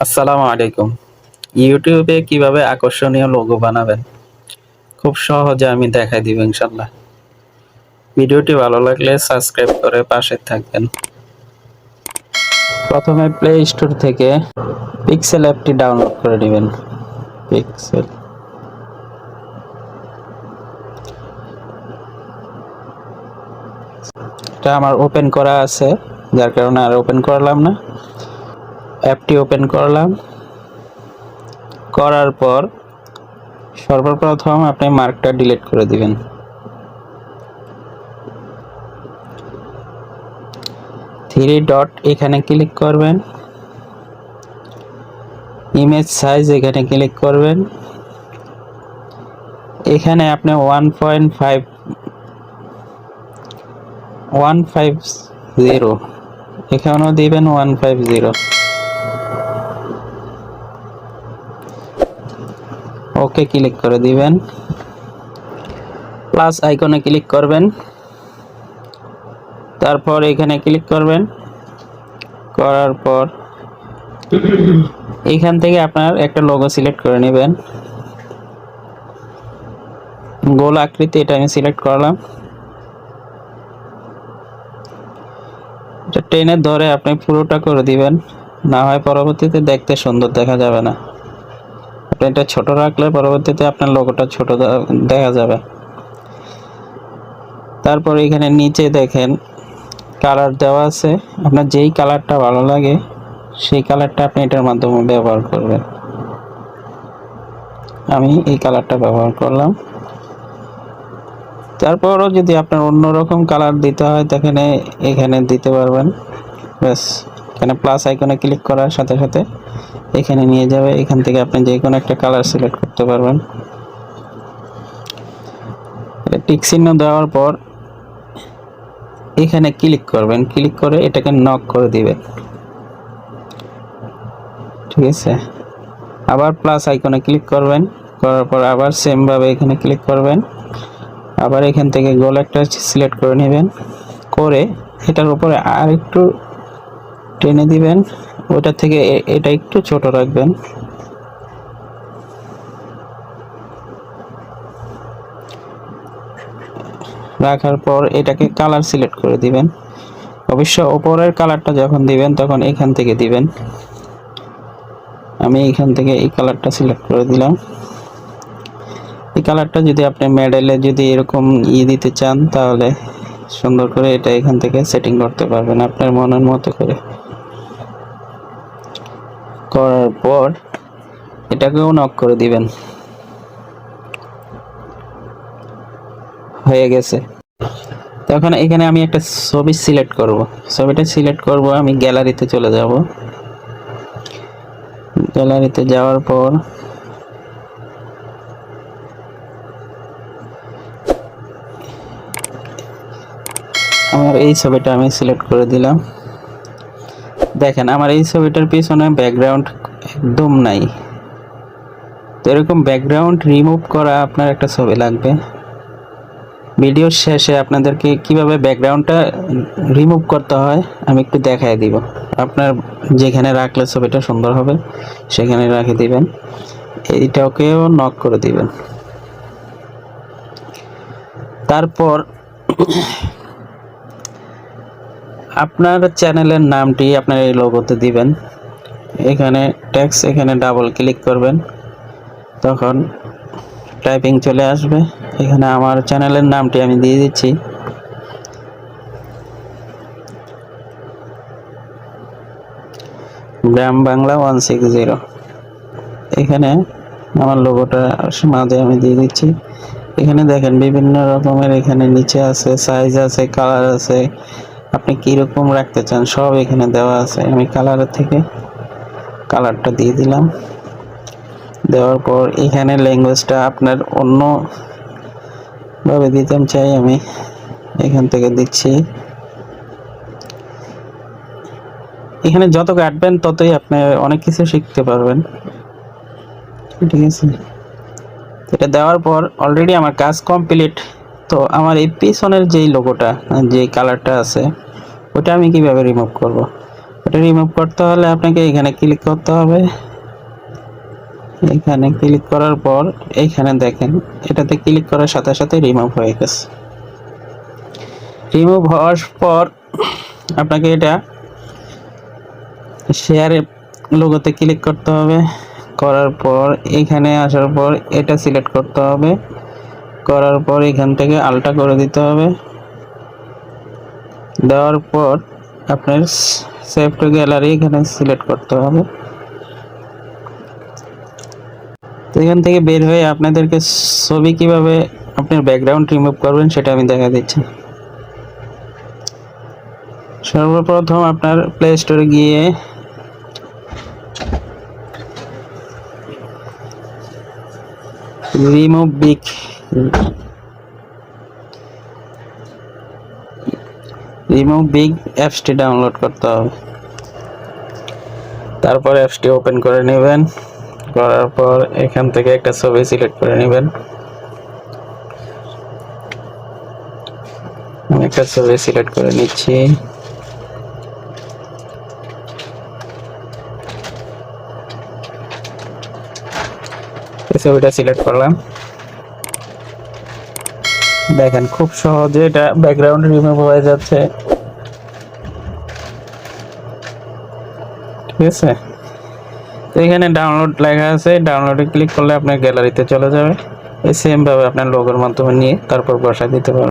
আসসালামু আলাইকুম। ইউটিউবে কিভাবে আকর্ষণীয় লোগো বানাবেন খুব সহজে আমি দেখাই দিব ইনশাল্লাহ। ভিডিওটি ভালো লাগলে সাবস্ক্রাইব করে পাশে থাকবেন। প্রথমে প্লে স্টোর থেকে পিক্সেল অ্যাপটি ডাউনলোড করে নেবেন। পিক্সেল এটা আমার ওপেন করা আছে, যার কারণে আর ওপেন করলাম না। অ্যাপটি ওপেন করলাম, করার পর সর্বপ্রথম আপনি মার্কটা ডিলিট করে দিবেন। থ্রি ডট এখানে ক্লিক করবেন, ইমেজ সাইজ এখানে ক্লিক করবেন। এখানে আপনি 150 এখানেও দিবেন 150। ওকে ক্লিক করে দিবেন, প্লাস আইকনে ক্লিক করবেন, তারপর এখানে ক্লিক করবেন। করার পর এখান থেকে আপনার একটা লোগো সিলেক্ট করে নেবেন। গোল আকৃতি এটা আমি সিলেক্ট করলাম। এটা টেনে ধরে আপনি পুরোটা করে দিবেন, না হয় পরবর্তীতে দেখতে সুন্দর দেখা যাবে না। আপনি এটা ছোট রাখলে পরবর্তীতে আপনার লোগোটা ছোট দেখা যাবে। তারপর এখানে নিচে দেখেন কালার দেওয়া আছে, আপনার যেই কালারটা ভালো লাগে সেই কালারটা আপনি এটার মাধ্যমে ব্যবহার করবেন। আমি এই কালারটা ব্যবহার করলাম। তারপরও যদি আপনার অন্যরকম কালার দিতে হয় তাহলে এখানে দিতে পারবেন। ব্যাস, এখানে প্লাস আইকনে ক্লিক করার সাথে সাথে এখানে নিয়ে যাবে। এখান থেকে আপনি যে কোনো একটা কালার সিলেক্ট করতে পারবেন। টিক চিহ্ন দেওয়ার পর এখানে ক্লিক করবেন, ক্লিক করে এটাকে নক করে দিবেন। ঠিক আছে, আবার প্লাস আইকনে ক্লিক করবেন, করার পর আবার সেম ভাবে এখানে ক্লিক করবেন। আবার এখান থেকে গোল একটা সিলেক্ট করে নেবেন, করে এটার উপরে আর একটু টেনে দিবেন। ওটা থেকে এটা একটু ছোট রাখবেন। রাখার পর এটাকে কালার সিলেক্ট করে দিবেন। অবশ্য উপরের কালারটা যখন দিবেন তখন এখান থেকে দিবেন। আমি এখান থেকে এই কালারটা সিলেক্ট করে দিলাম। এই কালারটা যদি আপনি মডেলে যদি এরকম দিতে চান তাহলে সুন্দর করে এটা এখান থেকে সেটিং করতে পারবেন আপনার মনের মতো করে। করার পর এটাকেও নক করে দিবেন। হয়ে গেছে। তখন এখানে আমি একটা ছবি সিলেক্ট করব। ছবিটা সিলেক্ট করব, আমি গ্যালারিতে চলে যাব। গ্যালারিতে যাওয়ার পর আমার এই ছবিটা আমি সিলেক্ট করে দিলাম। দেখেন আমার এই ছবিটার পিছনে ব্যাকগ্রাউন্ড একদম নাই। তো এরকম ব্যাকগ্রাউন্ড রিমুভ করা আপনার একটা ছবি লাগবে। ভিডিওর শেষে আপনাদেরকে কিভাবে ব্যাকগ্রাউন্ডটা রিমুভ করতে হয় আমি একটু দেখাই দিব। আপনার যেখানে রাখলে ছবিটা সুন্দর হবে সেখানে রেখে দিবেন। এইটাকেও নক করে দিবেন। তারপর আপনার চ্যানেলের নামটি আপনার এই লোগোতে দিবেন। এখানে টেক্সট, এখানে ডাবল ক্লিক করবেন, তখন টাইপিং চলে আসবে। এখানে আমার চ্যানেলের নামটি আমি দিয়ে দিচ্ছি। গ্রাম বাংলা 160। এখানে আমার লোগোটা মাঝে আমি দিয়ে দিচ্ছি। এখানে দেখেন বিভিন্ন রকমের, এখানে নিচে আছে, সাইজ আছে, কালার আছে, আপনি কিরকম রাখতে চান সব এখানে দেওয়া আছে। আমি কালারের থেকে কালারটা দিয়ে দিলাম। দেওয়ার পর এখানে ল্যাঙ্গুয়েজটা আপনার অন্য ভাবে দিতে চাই, আমি এখান থেকে দিচ্ছি। এখানে যত কাটবেন ততই আপনি অনেক কিছু শিখতে পারবেন। ঠিক আছে, এটা দেওয়ার পর অলরেডি আমার কাজ কমপ্লিট। তো আমার এই পিছনের যেই লোগোটা, যে কালারটা আছে, ওটা আমি কিভাবে রিমুভ করব। এটা রিমুভ করতে হলে আপনাকে এখানে ক্লিক করতে হবে। এখানে ক্লিক করার পর এখানে দেখেন এটাতে ক্লিক করার সাথে সাথে রিমুভ হয়ে গেছে। রিমুভ হওয়ার পর আপনাকে এটা শেয়ার লোগোতে ক্লিক করতে হবে। করার পর এখানে আসার পর এটা সিলেক্ট করতে হবে। করার পর এখান থেকে আলটা করে দিতে হবে। দেওয়ার পর আপনার সেভ টু গ্যালারি এখানে সিলেক্ট করতে হবে। তো এখান থেকে বের হয়ে আপনাদেরকে ছবি কিভাবে আপনার ব্যাকগ্রাউন্ড রিমুভ করবেন সেটা আমি দেখা দিচ্ছি। সর্বপ্রথম আপনার প্লে স্টোরে গিয়ে রিমুভ বিগ অ্যাপসটি ডাউনলোড করতে হবে। তারপর অ্যাপসটি ওপেন করে নেবেন। করার পর এখান থেকে একটা ছবি সিলেক্ট করে নেবেন। একটা ছবি সিলেক্ট করে নিচ্ছি। এই ছবিটা সিলেক্ট করলাম। দেখেন খুব সহজে এটা ব্যাকগ্রাউন্ড রিমুভ হয়ে যাচ্ছে। ঠিক আছে, তো এখানে ডাউনলোড লেখা আছে, ডাউনলোডে ক্লিক করলে আপনার গ্যালারিতে চলে যাবে। এই সেম ভাবে আপনার লোগোর মাধ্যমে নিয়ে তারপর বসায় দিতে পারবেন।